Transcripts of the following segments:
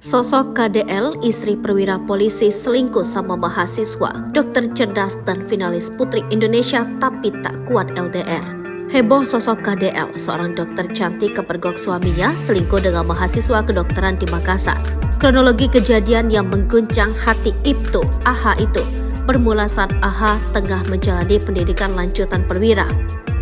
Sosok KDL, istri perwira polisi selingkuh sama mahasiswa, dokter cerdas dan finalis Putri Indonesia tapi tak kuat LDR. Heboh sosok KDL, seorang dokter cantik kepergok suaminya selingkuh dengan mahasiswa kedokteran di Makassar. Kronologi kejadian yang mengguncang hati Ibtu AH itu bermula saat AH tengah menjalani pendidikan lanjutan perwira.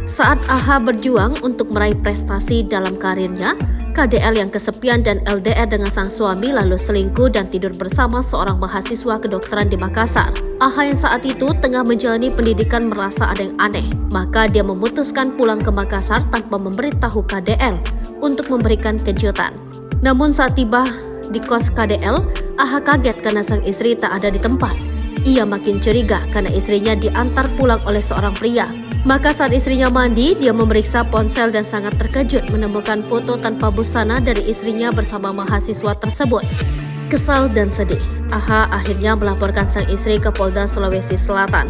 Saat AH berjuang untuk meraih prestasi dalam karirnya, KDL yang kesepian dan LDR dengan sang suami lalu selingkuh dan tidur bersama seorang mahasiswa kedokteran di Makassar. AH yang saat itu tengah menjalani pendidikan merasa ada yang aneh, maka dia memutuskan pulang ke Makassar tanpa memberitahu KDL untuk memberikan kejutan. Namun saat tiba di kos KDL, AH kaget karena sang istri tak ada di tempat. Ia makin curiga karena istrinya diantar pulang oleh seorang pria. Maka saat istrinya mandi, dia memeriksa ponsel dan sangat terkejut menemukan foto tanpa busana dari istrinya bersama mahasiswa tersebut. Kesal dan sedih, AH akhirnya melaporkan sang istri ke Polda Sulawesi Selatan.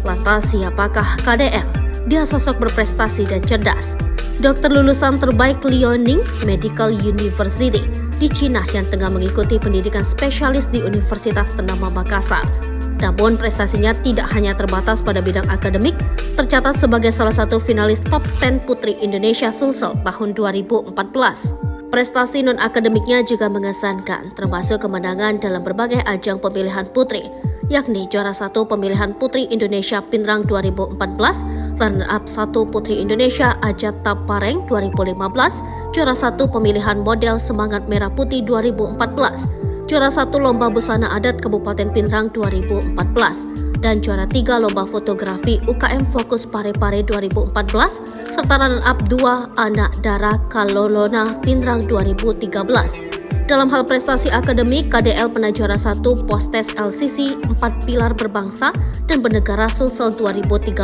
Lantas siapakah KDL? Dia sosok berprestasi dan cerdas. Dokter lulusan terbaik Liaoning Medical University di Cina yang tengah mengikuti pendidikan spesialis di Universitas ternama Makassar. Namun prestasinya tidak hanya terbatas pada bidang akademik, tercatat sebagai salah satu finalis top 10 Putri Indonesia Sulsel tahun 2014. Prestasi non-akademiknya juga mengesankan, termasuk kemenangan dalam berbagai ajang pemilihan putri, yakni juara 1 pemilihan Putri Indonesia Pinrang 2014, runner-up 1 Putri Indonesia Ajata Pareng 2015, juara 1 pemilihan model Semangat Merah Putih 2014, juara 1 Lomba Busana Adat Kabupaten Pinrang 2014, dan juara 3 Lomba Fotografi UKM Fokus Parepare 2014, serta runner-up 2 Anak Dara Kalolona Pinrang 2013. Dalam hal prestasi akademik, KDL pernah juara 1 Postes LCC 4 Pilar Berbangsa dan Bernegara Sulsel 2013,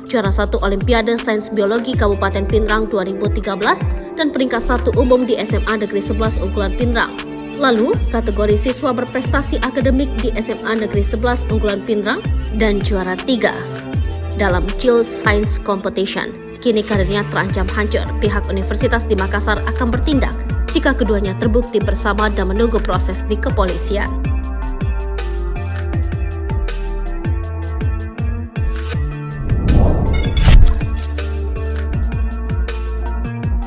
juara 1 Olimpiade Sains Biologi Kabupaten Pinrang 2013, dan peringkat 1 umum di SMA Negeri 11 Unggulan Pinrang. Lalu, kategori siswa berprestasi akademik di SMA Negeri 11 Unggulan Pinrang dan juara 3 dalam Child Science Competition. Kini karirnya terancam hancur. Pihak Universitas di Makassar akan bertindak jika keduanya terbukti bersama dan menunggu proses di kepolisian.